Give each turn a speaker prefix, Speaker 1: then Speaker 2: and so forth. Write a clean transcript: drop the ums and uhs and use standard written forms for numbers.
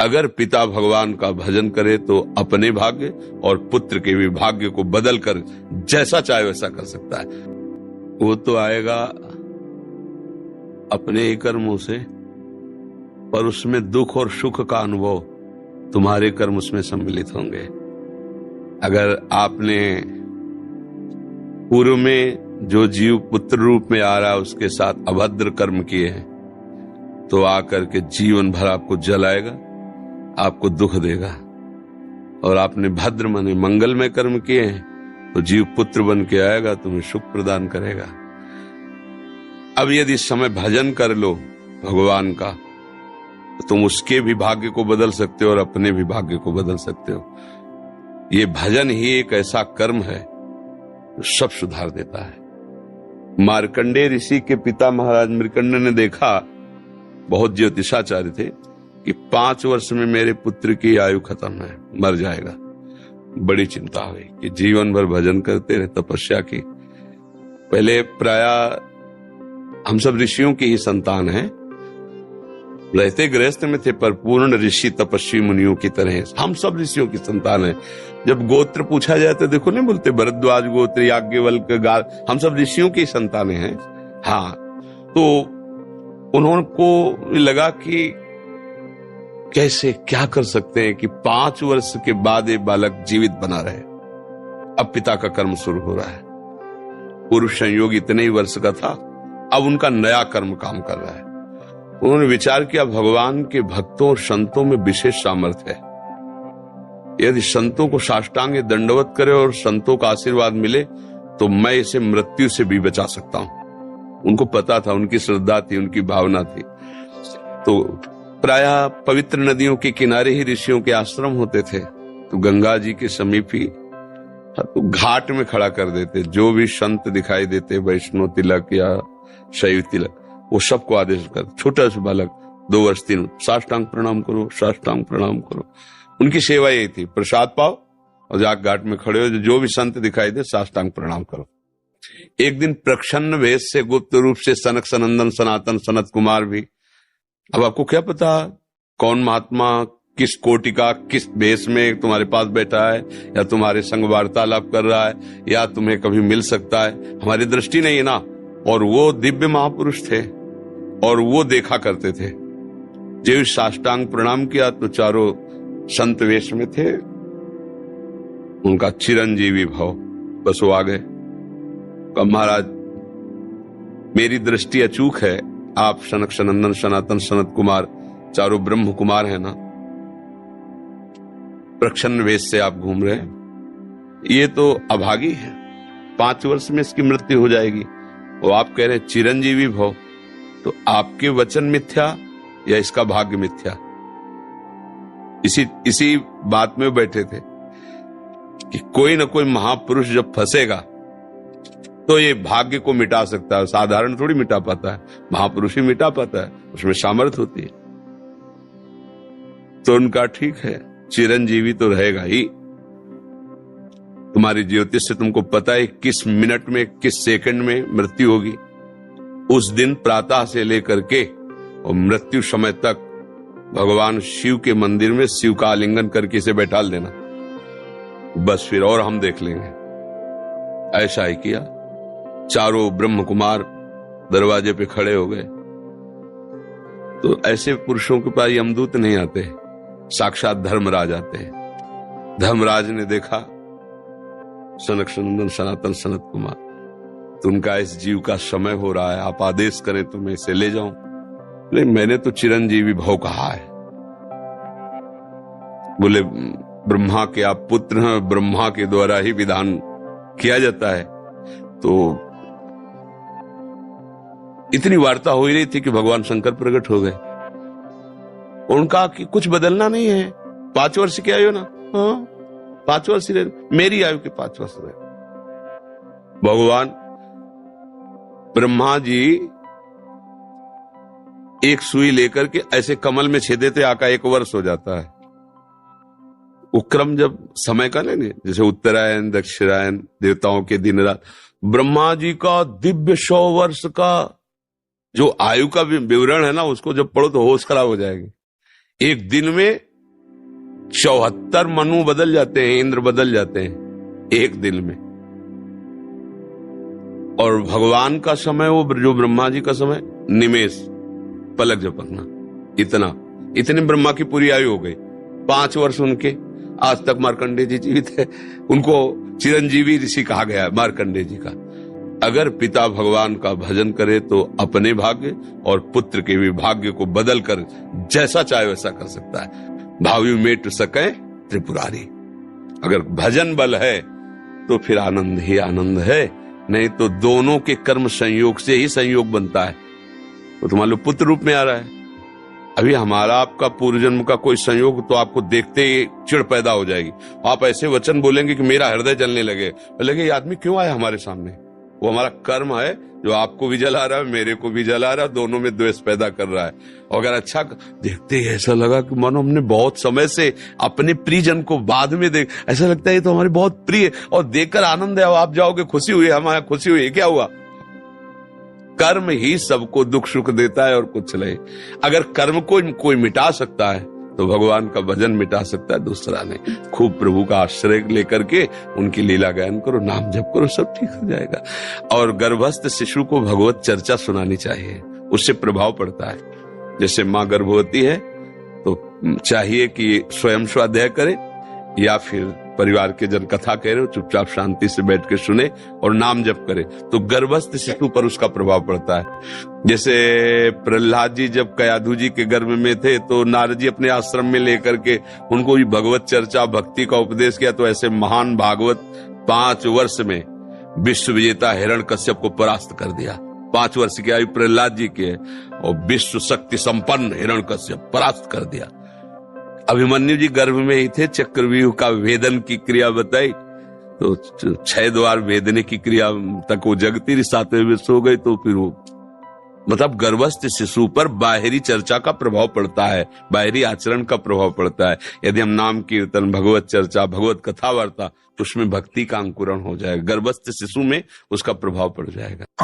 Speaker 1: अगर पिता भगवान का भजन करे तो अपने भाग्य और पुत्र के भी भाग्य को बदल कर जैसा चाहे वैसा कर सकता है। वो तो आएगा अपने ही कर्मों से, पर उसमें दुख और सुख का अनुभव तुम्हारे कर्म उसमें सम्मिलित होंगे। अगर आपने पूर्व में जो जीव पुत्र रूप में आ रहा है उसके साथ अभद्र कर्म किए हैं तो आकर के जीवन भर आपको जलाएगा, आपको दुख देगा। और आपने भद्र माने मंगलमय कर्म किए हैं तो जीव पुत्र बन के आएगा, तुम्हें सुख प्रदान करेगा। अब यदि इस समय भजन कर लो भगवान का तो तुम उसके भी भाग्य को बदल सकते हो और अपने भी भाग्य को बदल सकते हो। ये भजन ही एक ऐसा कर्म है जो सब सुधार देता है। मार्कंडेय ऋषि के पिता महाराज मृकंड ने देखा, बहुत ज्योतिषाचार्य थे, कि 5 वर्ष में मेरे पुत्र की आयु खत्म है, मर जाएगा। बड़ी चिंता हुई कि जीवन भर भजन करते रहे, तपस्या की। पहले प्रायः हम सब ऋषियों की ही संतान हैं, रहते गृहस्थ में थे पर पूर्ण ऋषि तपस्वी मुनियों की तरह हम सब ऋषियों की संतान हैं। जब गोत्र पूछा जाए तो देखो नहीं बोलते भरद्वाज गोत्र, याज्ञवल्क, गार, हम सब ऋषियों की संतानें हैं। हाँ, तो उनको लगा कि कैसे क्या कर सकते हैं कि 5 वर्ष के बाद ये बालक जीवित बना रहे। अब पिता का कर्म शुरू हो रहा है। पूर्व संयोग इतने ही वर्ष का था, अब उनका नया कर्म काम कर रहा है। उन्होंने विचार किया भगवान के भक्तों और संतों में विशेष सामर्थ्य है। यदि संतों को साष्टांग दंडवत करे और संतों का आशीर्वाद मिले तो मैं इसे मृत्यु से भी बचा सकता हूं। उनको पता था, उनकी श्रद्धा थी, उनकी भावना थी। तो प्रायः पवित्र नदियों के किनारे ही ऋषियों के आश्रम होते थे, तो गंगा जी के समीप ही तो घाट में खड़ा कर देते। जो भी संत दिखाई देते, वैष्णव तिलक या शैव तिलक, वो सबको आदेश कर, छोटा सा बालक 2 वर्ष 3, साष्टांग प्रणाम करो, साष्टांग प्रणाम करो। उनकी सेवा यही थी, प्रसाद पाओ और जाके घाट में खड़े हो, जो भी संत दिखाई दे साष्टांग प्रणाम करो। एक दिन प्रच्छन्न वेश से गुप्त रूप से सनक सनंदन सनातन सनत कुमार भी, अब आपको क्या पता कौन महात्मा किस कोटि का किस वेश में तुम्हारे पास बैठा है, या तुम्हारे संग वार्तालाप कर रहा है, या तुम्हें कभी मिल सकता है, हमारी दृष्टि नहीं है ना। और वो दिव्य महापुरुष थे और वो देखा करते थे। जब साष्टांग प्रणाम किया तो चारों संत वेश में थे, उनका चिरंजीवी भाव, बस वो आ गए। कहा महाराज मेरी दृष्टि अचूक है, आप सनक सनंदन सनातन सनत कुमार चारों ब्रह्म कुमार है ना, प्रच्छन्न वेश से आप घूम रहे हैं, ये तो अभागी है, 5 वर्ष में इसकी मृत्यु हो जाएगी। और आप कह रहे हैं चिरंजीवी भव, तो आपके वचन मिथ्या या इसका भाग्य मिथ्या? इसी बात में बैठे थे कि कोई न कोई महापुरुष जब फंसेगा तो ये भाग्य को मिटा सकता है, साधारण थोड़ी मिटा पाता है, महापुरुष ही मिटा पाता है, उसमें सामर्थ्य होती है। तो उनका ठीक है, चिरंजीवी तो रहेगा ही। तुम्हारी ज्योतिष से तुमको पता है किस मिनट में किस सेकंड में मृत्यु होगी। उस दिन प्रातः से लेकर के और मृत्यु समय तक भगवान शिव के मंदिर में शिव का आलिंगन करके इसे बैठाल देना, बस फिर और हम देख लेंगे। ऐसा ही किया। चारों ब्रह्म कुमार दरवाजे पे खड़े हो गए। तो ऐसे पुरुषों के पास यमदूत नहीं आते, साक्षात धर्मराज आते हैं। धर्मराज ने देखा सनक सनंदन सनातन सनत कुमार, तो उनका इस जीव का समय हो रहा है, आप आदेश करें तो मैं इसे ले जाऊं। नहीं, मैंने तो चिरंजीवी भव कहा है। बोले ब्रह्मा के आप पुत्र हैं, ब्रह्मा के द्वारा ही विधान किया जाता है। तो इतनी वार्ता हो ही रही थी कि भगवान शंकर प्रकट हो गए। उनका कि कुछ बदलना नहीं है, 5 वर्ष की आयु ना, हाँ 5 वर्ष रहे, मेरी आयु के 5 वर्ष रहे। भगवान ब्रह्मा जी एक सुई लेकर के ऐसे कमल में छेदे थे, आका 1 वर्ष हो जाता है। वो क्रम जब समय का नहीं, जैसे उत्तरायण दक्षिणायन देवताओं के दिन रात, ब्रह्मा जी का दिव्य 100 वर्ष का जो आयु का विवरण है ना, उसको जब पढ़ो तो होश खराब हो जाएगी। एक दिन में 74 मनु बदल जाते हैं, इंद्र बदल जाते हैं एक दिन में। और भगवान का समय, वो जो ब्रह्मा जी का समय, निमेष, पलक झपकना, इतने ब्रह्मा की पूरी आयु हो गई। 5 वर्ष उनके, आज तक मार्कंडेय जी जीवित है, उनको चिरंजीवी ऋषि कहा गया है मार्कंडेय जी का। अगर पिता भगवान का भजन करे तो अपने भाग्य और पुत्र के भी भाग्य को बदल कर जैसा चाहे वैसा कर सकता है। भावी मेट सके त्रिपुरारी। अगर भजन बल है तो फिर आनंद ही आनंद है, नहीं तो दोनों के कर्म संयोग से ही संयोग बनता है। तो तुम्हारे लो पुत्र रूप में आ रहा है। अभी हमारा आपका पूर्व जन्म का कोई संयोग तो आपको देखते ही चिढ़ पैदा हो जाएगी। आप ऐसे वचन बोलेंगे कि मेरा हृदय जलने लगे, ये आदमी क्यों आया हमारे सामने? वो हमारा कर्म है जो आपको भी जला रहा है, मेरे को भी जला रहा है, दोनों में द्वेष पैदा कर रहा है। और अगर अच्छा देखते ही ऐसा लगा कि मानो हमने बहुत समय से अपने प्रियजन को बाद में देख, ऐसा लगता है ये तो हमारे बहुत प्रिय, और देखकर आनंद है, आप जाओगे खुशी हुई, हमारा खुशी हुई, क्या हुआ? कर्म ही सबको दुख सुख देता है और कुछ नहीं। अगर कर्म को कोई मिटा सकता है तो भगवान का भजन मिटा सकता है, दूसरा नहीं। खूब प्रभु का आश्रय लेकर के उनकी लीला गायन करो, नाम जप करो, सब ठीक हो जाएगा। और गर्भस्थ शिशु को भगवत चर्चा सुनानी चाहिए, उससे प्रभाव पड़ता है। जैसे माँ गर्भवती है तो चाहिए कि स्वयं स्वाध्याय करे या फिर परिवार के जन कथा कह रहे हो, चुपचाप शांति से बैठ के सुने और नाम जप करे, तो गर्भस्थ शिशु पर उसका प्रभाव पड़ता है। जैसे प्रहलाद जी जब कयाधु जी के गर्भ में थे तो नारद जी अपने आश्रम में लेकर के उनको भगवत चर्चा भक्ति का उपदेश किया, तो ऐसे महान भागवत 5 वर्ष में विश्व विजेता हिरण्यकश्यप को परास्त कर दिया। 5 वर्ष की आयु प्रहलाद जी की है और विश्व शक्ति संपन्न हिरण्यकश्यप परास्त कर दिया। अभिमन्यु जी गर्भ में ही थे, चक्रव्यूह का वेदन की क्रिया बताई तो 6 द्वार वेदने की क्रिया तक वो जगती रही, 7वें विश्व हो गई। तो फिर वो मतलब गर्भस्थ शिशु पर बाहरी चर्चा का प्रभाव पड़ता है, बाहरी आचरण का प्रभाव पड़ता है। यदि हम नाम कीर्तन, भगवत चर्चा, भगवत कथा वार्ता, तो उसमें भक्ति का अंकुरण हो जाएगा, गर्भस्थ शिशु में उसका प्रभाव पड़ जाएगा।